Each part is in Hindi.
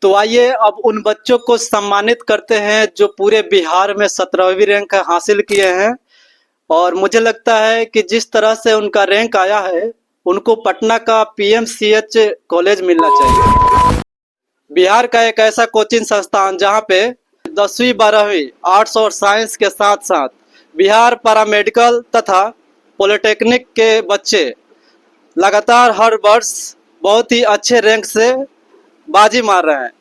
तो आइए अब उन बच्चों को सम्मानित करते हैं जो पूरे बिहार में 17वीं रैंक हासिल किए हैं। और मुझे लगता है कि जिस तरह से उनका रैंक आया है, उनको पटना का पीएमसीएच कॉलेज मिलना चाहिए। बिहार का एक ऐसा कोचिंग संस्थान जहां पे 10वीं 12वीं आर्ट्स और साइंस के साथ साथ बिहार पैरामेडिकल तथा पॉलिटेक्निक के बच्चे लगातार हर वर्ष बहुत ही अच्छे रैंक से बाजी मार रहे हैं।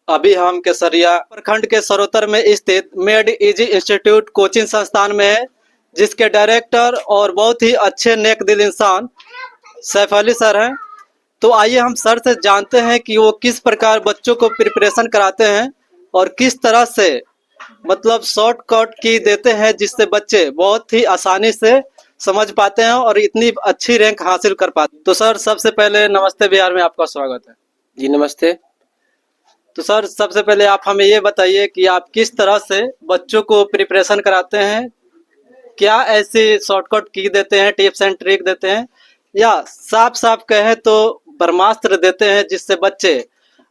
अभी हम केसरिया प्रखंड के सरोतर में स्थित मेड इजी इंस्टीट्यूट कोचिंग संस्थान में है, जिसके डायरेक्टर और बहुत ही अच्छे नेक दिल इंसान सैफ अली सर हैं। तो आइए हम सर से जानते हैं कि वो किस प्रकार बच्चों को प्रिपरेशन कराते हैं और किस तरह से मतलब शॉर्टकट की देते हैं, जिससे बच्चे बहुत ही आसानी से समझ पाते हैं और इतनी अच्छी रैंक हासिल कर पाते हैं। तो सर सबसे पहले नमस्ते बिहार में आपका स्वागत है। जी नमस्ते। तो सर सबसे पहले आप हमें ये बताइए कि आप किस तरह से बच्चों को प्रिपरेशन कराते हैं, क्या ऐसी शॉर्टकट की देते हैं, टिप्स एंड ट्रिक देते हैं, या साफ साफ कहें तो ब्रह्मास्त्र देते हैं जिससे बच्चे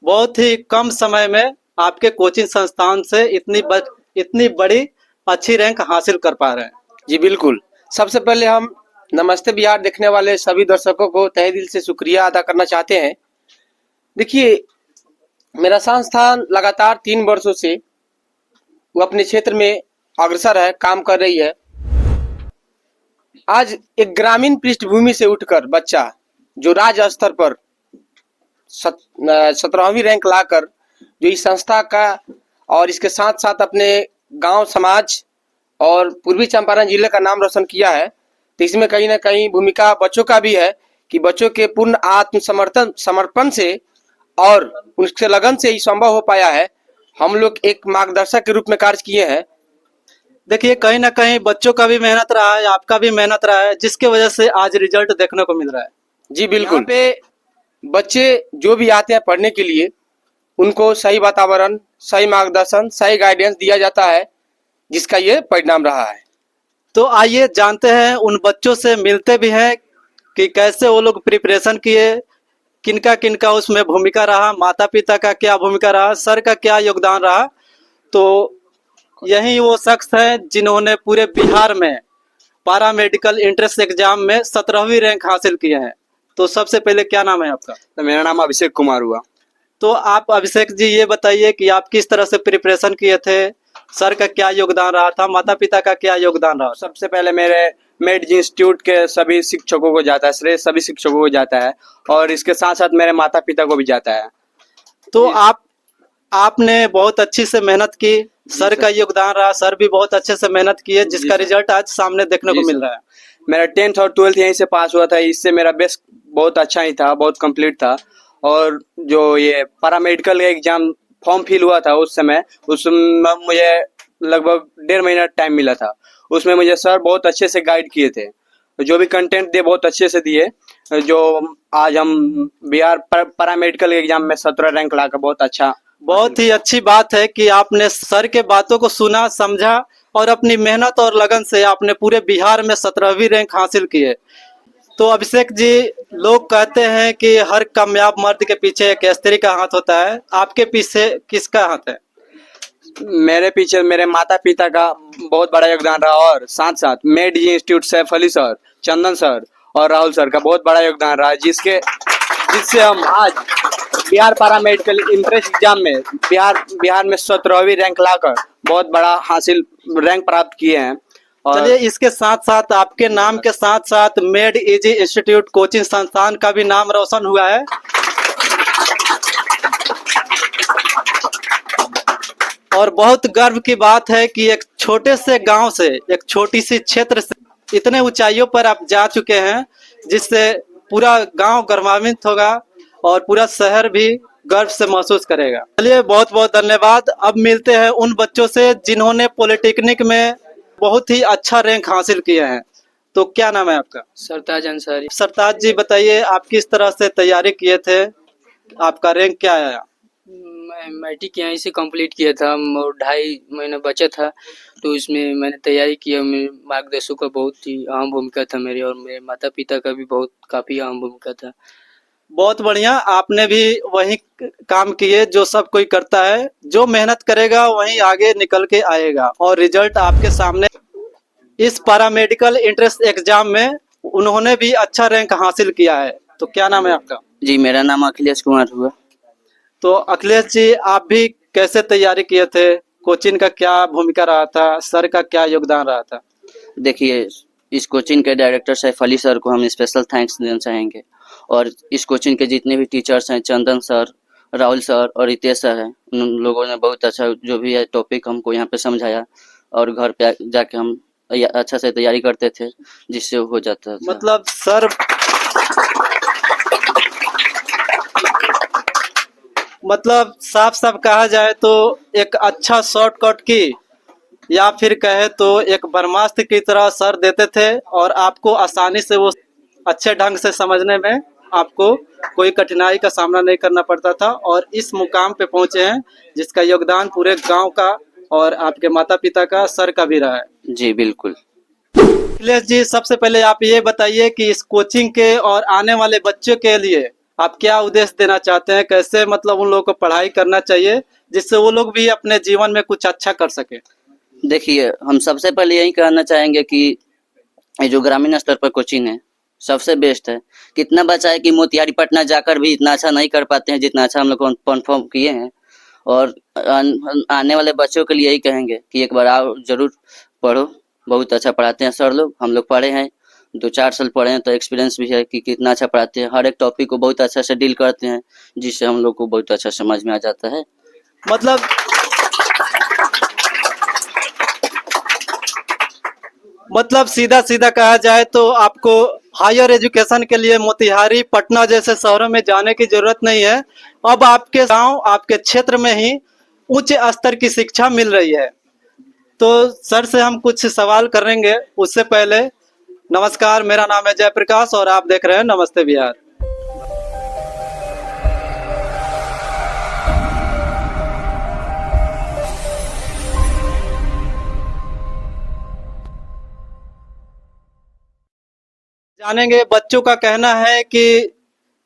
बहुत ही कम समय में आपके कोचिंग संस्थान से इतनी बड़ी अच्छी रैंक हासिल कर पा रहे हैं। जी बिल्कुल। सबसे पहले हम नमस्ते बिहार देखने वाले सभी दर्शकों को तहे दिल से शुक्रिया अदा करना चाहते हैं। देखिए, मेरा संस्थान लगातार 3 वर्षों से वो अपने क्षेत्र में अग्रसर है, काम कर रही है। आज एक ग्रामीण पृष्ठभूमि से उठकर बच्चा जो राज्य स्तर पर 17वीं रैंक लाकर जो इस संस्था का और इसके साथ साथ अपने गांव समाज और पूर्वी चंपारण जिले का नाम रोशन किया है, तो इसमें कहीं ना कहीं भूमिका बच्चों का भी है कि बच्चों के पूर्ण समर्पण से और उनके लगन से ही संभव हो पाया है। हम लोग एक मार्गदर्शक के रूप में कार्य किए हैं। देखिए कहीं ना कहीं बच्चों का भी मेहनत रहा है, आपका भी मेहनत रहा है, जिसके वजह से आज रिजल्ट देखने को मिल रहा है। जी बिल्कुल। यहाँ पे बच्चे जो भी आते हैं पढ़ने के लिए, उनको सही वातावरण, सही मार्गदर्शन, सही गाइडेंस दिया जाता है, जिसका ये परिणाम रहा है। तो आइए जानते हैं, उन बच्चों से मिलते भी हैं कि कैसे वो लोग प्रिपरेशन किए, किनका किनका उसमें भूमिका रहा, माता पिता का क्या भूमिका रहा, सर का क्या योगदान रहा। तो यही वो शख्स हैं जिन्होंने पूरे बिहार में पैरामेडिकल एंट्रेंस एग्जाम में 17वीं रैंक हासिल किए हैं। तो सबसे पहले क्या नाम है आपका? तो मेरा नाम अभिषेक कुमार हुआ। तो आप अभिषेक जी ये बताइए कि आप किस तरह से प्रिपरेशन किए थे, सर का क्या योगदान रहा था, माता पिता का क्या योगदान रहा? सबसे पहले मेरे मेड इंस्टीट्यूट के सभी शिक्षकों को जाता है, श्रेय सभी शिक्षकों को जाता है और इसके साथ साथ मेरे माता पिता को भी जाता है। तो आपने बहुत अच्छी से मेहनत की, सर का योगदान रहा, सर भी बहुत अच्छे से मेहनत किए, जिसका रिजल्ट आज सामने देखने को मिल रहा है। मेरा 10th और 12th यहीं से पास हुआ था, इससे मेरा बेस्ट बहुत अच्छा ही था, बहुत कंप्लीट था। और जो ये पैरामेडिकल का एग्जाम फॉर्म फिल हुआ था उसमें मुझे लगभग 1.5 महीना टाइम मिला था। उसमें मुझे सर बहुत अच्छे से गाइड किए थे, जो भी कंटेंट दिए बहुत अच्छे से दिए, जो आज हम बिहार पैरामेडिकल एग्जाम में 17 रैंक लाकर बहुत ही अच्छी बात है कि आपने सर के बातों को सुना, समझा और अपनी मेहनत और लगन से आपने पूरे बिहार में 17वीं रैंक हासिल की है। तो अभिषेक जी, लोग कहते हैं कि हर कामयाब मर्द के पीछे एक स्त्री का हाथ होता है, आपके पीछे किसका हाथ है? मेरे पीछे मेरे माता पिता का बहुत बड़ा योगदान रहा और साथ साथ med institute Saif Ali sir, Chandan sir और राहुल सर का बहुत बड़ा योगदान रहा, जिससे हम आज बिहार पैरामेडिकल एंट्रेंस एग्जाम में बिहार में 17वीं रैंक लाकर बहुत बड़ा हासिल रैंक प्राप्त किए हैं। चलिए, इसके साथ साथ आपके नाम के साथ साथ मेड इजी इंस्टीट्यूट कोचिंग संस्थान का भी नाम रोशन हुआ है। और बहुत गर्व की बात है कि एक छोटे से गांव से, एक छोटी सी क्षेत्र से इतने ऊंचाइयों पर आप जा चुके हैं, जिससे पूरा गांव गर्वान्वित होगा और पूरा शहर भी गर्व से महसूस करेगा। चलिए, बहुत बहुत धन्यवाद। अब मिलते हैं उन बच्चों से जिन्होंने पॉलिटेक्निक में बहुत ही अच्छा रैंक हासिल किया है। तो क्या नाम है आपका? सरताज अंसारी। सरताज जी बताइए, आप किस तरह से तैयारी किए थे, आपका रैंक क्या आया? मैं मैट्रिक यहीं से कंप्लीट किया था और 2.5 महीना बचा था, तो इसमें मैंने तैयारी किया। मेरे मार्गदर्शकों का बहुत ही अहम भूमिका था मेरे, और मेरे माता पिता का भी काफ़ी अहम भूमिका था। बहुत बढ़िया, आपने भी वही काम किए जो सब कोई करता है। जो मेहनत करेगा वही आगे निकल के आएगा और रिजल्ट आपके सामने। इस पैरामेडिकल एंट्रेंस एग्जाम में उन्होंने भी अच्छा रैंक हासिल किया है। तो क्या नाम है आपका? जी, मेरा नाम अखिलेश कुमार हुआ। तो अखिलेश जी, आप भी कैसे तैयारी किए थे? कोचिंग का क्या भूमिका रहा था? सर का क्या योगदान रहा था? देखिए, इस कोचिंग के डायरेक्टर सैफ अली सर को हम स्पेशल थैंक्स देना चाहेंगे, और इस कोचिंग के जितने भी टीचर्स हैं, चंदन सर, राहुल सर और रितेश सर हैं, उन लोगों ने बहुत अच्छा जो भी है टॉपिक हमको यहाँ पे समझाया, और घर पे जाके हम अच्छा से तैयारी करते थे, जिससे हो जाता था। मतलब साफ साफ कहा जाए तो एक अच्छा शॉर्टकट की, या फिर कहे तो एक ब्रह्मास्त्र की तरह सर देते थे और आपको आसानी से वो अच्छे ढंग से समझने में आपको कोई कठिनाई का सामना नहीं करना पड़ता था, और इस मुकाम पे पहुंचे हैं जिसका योगदान पूरे गांव का और आपके माता पिता का, सर का भी रहा है। जी बिल्कुल। अखिलेश जी, सबसे पहले आप ये बताइए कि इस कोचिंग के और आने वाले बच्चों के लिए आप क्या उद्देश्य देना चाहते हैं? कैसे मतलब उन लोगों को पढ़ाई करना चाहिए जिससे वो लोग भी अपने जीवन में कुछ अच्छा कर सके? देखिए, हम सबसे पहले यही कहना चाहेंगे कि ये जो ग्रामीण स्तर पर कोचिंग है सबसे बेस्ट है। कितना बच्चा है कि मोतिहारी पटना जाकर भी इतना अच्छा नहीं कर पाते हैं जितना अच्छा हम लोग परफॉर्म किए हैं, और आने वाले बच्चों के लिए यही कहेंगे कि एक बार आओ, जरूर पढ़ो। बहुत अच्छा पढ़ाते हैं सर लोग, हम लोग पढ़े हैं, 2-4 साल पढ़े हैं, तो एक्सपीरियंस भी है कि कितना अच्छा पढ़ाते हैं। हर एक टॉपिक को बहुत अच्छा से डील करते हैं, जिससे हम लोग को बहुत अच्छा समझ में आ जाता है। मतलब सीधा सीधा कहा जाए तो आपको हायर एजुकेशन के लिए मोतिहारी, पटना जैसे शहरों में जाने की जरूरत नहीं है। अब आपके गांव, आपके क्षेत्र में ही उच्च स्तर की शिक्षा मिल रही है। तो सर से हम कुछ सवाल करेंगे, उससे पहले नमस्कार, मेरा नाम है जयप्रकाश और आप देख रहे हैं नमस्ते बिहार। जानेंगे, बच्चों का कहना है कि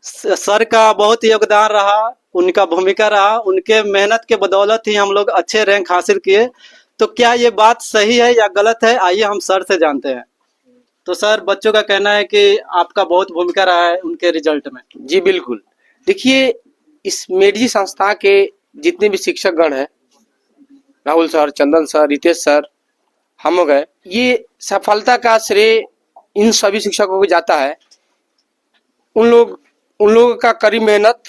सर का बहुत योगदान रहा, उनका भूमिका रहा, उनके मेहनत के बदौलत ही हम लोग अच्छे रैंक हासिल किए। तो क्या ये बात सही है या गलत है? आइए हम सर से जानते हैं। तो सर, बच्चों का कहना है कि आपका बहुत भूमिका रहा है उनके रिजल्ट में। जी बिल्कुल। देखिए, इस मेडजी संस्था के जितने भी शिक्षकगण हैं, Rahul sir, Chandan sir, Ritesh sir, हम लोग हैं, ये सफलता का श्रेय इन सभी शिक्षकों को जाता है। उन लोगों का कड़ी मेहनत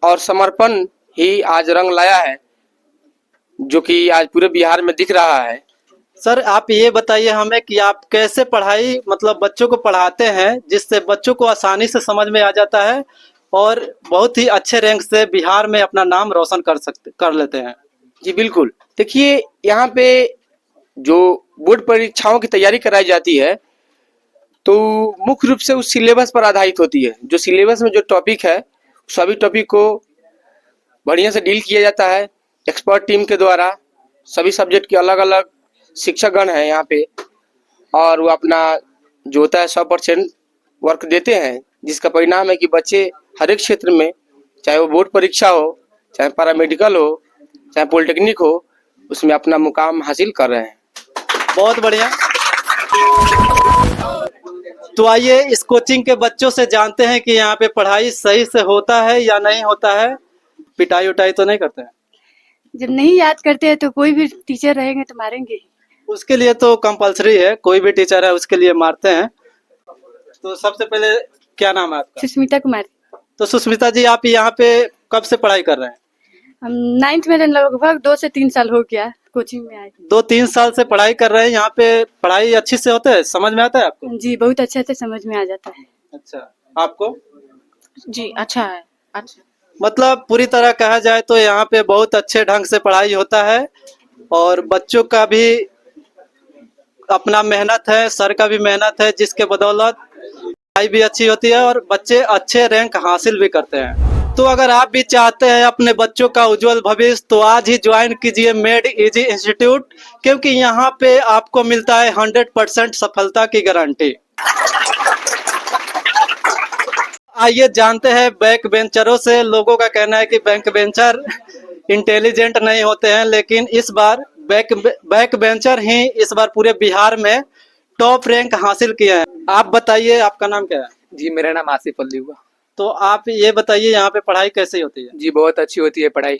और समर्पण ही आज रंग लाया है, जो कि आज पूरे बिहार में दिख रहा है। सर, आप ये बताइए हमें कि आप कैसे पढ़ाई, मतलब बच्चों को पढ़ाते हैं जिससे बच्चों को आसानी से समझ में आ जाता है और बहुत ही अच्छे रैंक से बिहार में अपना नाम रोशन कर लेते हैं? जी बिल्कुल। देखिए, यहाँ पे जो बोर्ड परीक्षाओं की तैयारी कराई जाती है तो मुख्य रूप से उस सिलेबस पर आधारित होती है। जो सिलेबस में जो टॉपिक है, सभी टॉपिक को बढ़िया से डील किया जाता है एक्सपर्ट टीम के द्वारा। सभी सब्जेक्ट के अलग अलग शिक्षकगण हैं यहाँ पे, और वो अपना जो होता है 100% वर्क देते हैं, जिसका परिणाम है कि बच्चे हर एक क्षेत्र में, चाहे वो बोर्ड परीक्षा हो, चाहे पैरामेडिकल हो, चाहे पॉलिटेक्निक हो, उसमें अपना मुकाम हासिल कर रहे हैं। बहुत बढ़िया। तो आइए इस कोचिंग के बच्चों से जानते हैं कि यहाँ पे पढ़ाई सही से होता है या नहीं होता है। पिटाई उटाई तो नहीं करते हैं? जब नहीं याद करते हैं तो कोई भी टीचर रहेंगे तो मारेंगे। उसके लिए तो कंपलसरी है, कोई भी टीचर है उसके लिए मारते हैं। तो सबसे पहले क्या नाम है आपका? सुष्मिता कुमारी। तो सुष्मिता जी, आप यहाँ पे कब से पढ़ाई कर रहे हैं? हम 9th में लगभग 2 से 3 साल हो गया कोचिंग में आए। 2-3 साल से पढ़ाई कर रहे हैं। यहाँ पे पढ़ाई अच्छी से होता है, समझ में आता है आपको? जी, बहुत अच्छे से समझ में आ जाता है। अच्छा, आपको? जी, अच्छा है। अच्छा, मतलब पूरी तरह कहा जाए तो यहाँ पे बहुत अच्छे ढंग से पढ़ाई होता है और बच्चों का भी अपना मेहनत है, सर का भी मेहनत है, जिसके बदौलत पढ़ाई भी अच्छी होती है और बच्चे अच्छे रैंक हासिल भी करते हैं। तो अगर आप भी चाहते हैं अपने बच्चों का उज्जवल भविष्य, तो आज ही ज्वाइन कीजिए मेड इजी इंस्टीट्यूट, क्योंकि यहाँ पे आपको मिलता है 100% सफलता की गारंटी। आइए जानते हैं बैक बेंचरों से। लोगों का कहना है कि बैक बेंचर इंटेलिजेंट नहीं होते हैं, लेकिन इस बार बैक बेंचर ही इस बार पूरे बिहार में टॉप रैंक हासिल किए हैं। आप बताइए, आपका नाम क्या है? जी मेरा नाम आसिफ अली हुआ। तो आप ये बताइए, यहाँ पे पढ़ाई कैसी होती है? जी बहुत अच्छी होती है पढ़ाई।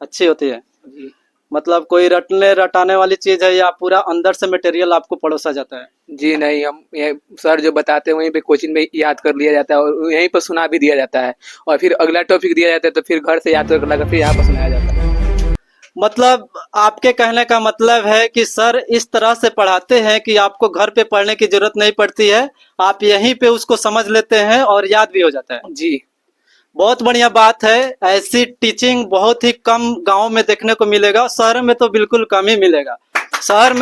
अच्छी होती है? जी मतलब कोई रटने रटाने वाली चीज है या पूरा अंदर से मटेरियल आपको परोसा जाता है? जी नहीं, हम ये सर जो बताते हैं वहीं पे कोचिंग में याद कर लिया जाता है और यहीं पर सुना भी दिया जाता है, और फिर अगला टॉपिक दिया जाता है तो फिर घर से याद कर लगा फिर यहाँ पर सुनाया जाता है। मतलब आपके कहने का मतलब है कि सर इस तरह से पढ़ाते हैं कि आपको घर पे पढ़ने की जरूरत नहीं पड़ती है, आप यहीं पे उसको समझ लेते हैं और याद भी हो जाता है। जी बहुत बढ़िया बात है। ऐसी टीचिंग बहुत ही कम गांव में देखने को मिलेगा, शहर में तो बिल्कुल कम ही मिलेगा। शहर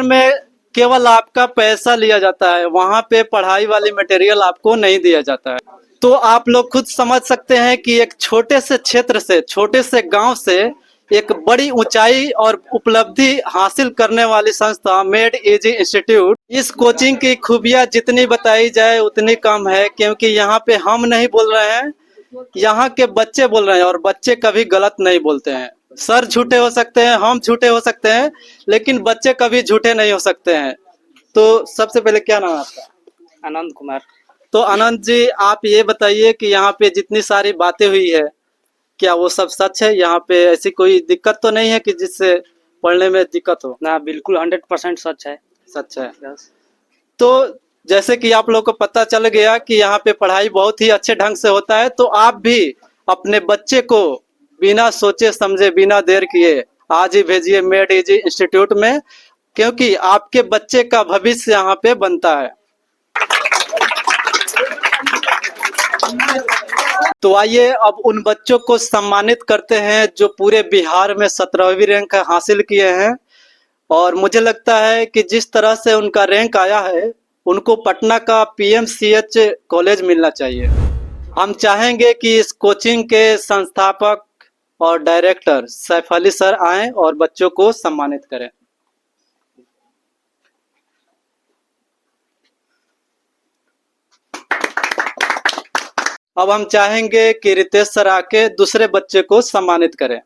में केवल आपका पैसा लिया जाता है, वहां पे पढ़ाई वाली मटेरियल आपको नहीं दिया जाता है। तो आप लोग खुद समझ सकते हैं कि एक छोटे से क्षेत्र से, छोटे से गांव से एक बड़ी ऊंचाई और उपलब्धि हासिल करने वाली संस्था मेड इजी इंस्टीट्यूट। इस कोचिंग की खूबियां जितनी बताई जाए उतनी कम है, क्योंकि यहाँ पे हम नहीं बोल रहे हैं, यहाँ के बच्चे बोल रहे हैं, और बच्चे कभी गलत नहीं बोलते हैं। सर झूठे हो सकते हैं, हम झूठे हो सकते हैं, लेकिन बच्चे कभी झूठे नहीं हो सकते हैं। तो सबसे पहले क्या नाम है आपका? आनंद कुमार। तो आनंद जी, आप ये बताइए कि यहाँ पे जितनी सारी बातें हुई है, क्या वो सब सच है? यहाँ पे ऐसी कोई दिक्कत तो नहीं है कि जिससे पढ़ने में दिक्कत हो? ना, बिल्कुल 100% सच है। सच है। तो जैसे कि आप लोग को पता चल गया कि यहाँ पे पढ़ाई बहुत ही अच्छे ढंग से होता है, तो आप भी अपने बच्चे को बिना सोचे समझे, बिना देर किए आज ही भेजिए मेड इजी इंस्टीट्यूट में, क्योंकि आपके बच्चे का भविष्य यहाँ पे बनता है। तो आइए अब उन बच्चों को सम्मानित करते हैं जो पूरे बिहार में 17वीं रैंक हासिल किए हैं। और मुझे लगता है कि जिस तरह से उनका रैंक आया है, उनको पटना का पीएमसीएच कॉलेज मिलना चाहिए। हम चाहेंगे कि इस कोचिंग के संस्थापक और डायरेक्टर सैफ अली सर आएं और बच्चों को सम्मानित करें। अब हम चाहेंगे कि रितेश सर आके दूसरे बच्चे को सम्मानित करें।